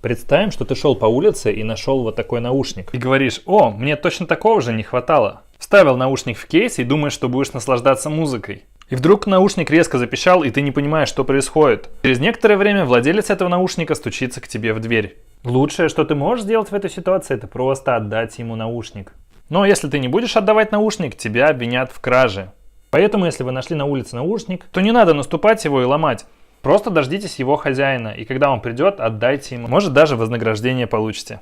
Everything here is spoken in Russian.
Представим, что ты шел по улице и нашел вот такой наушник. И говоришь: о, мне точно такого же не хватало. Вставил наушник в кейс и думаешь, что будешь наслаждаться музыкой. И вдруг наушник резко запищал, и ты не понимаешь, что происходит. Через некоторое время владелец этого наушника стучится к тебе в дверь. Лучшее, что ты можешь сделать в этой ситуации, это просто отдать ему наушник. Но если ты не будешь отдавать наушник, тебя обвинят в краже. Поэтому, если вы нашли на улице наушник, то не надо наступать его и ломать. Просто дождитесь его хозяина, и когда он придет, отдайте ему. Может, даже вознаграждение получите.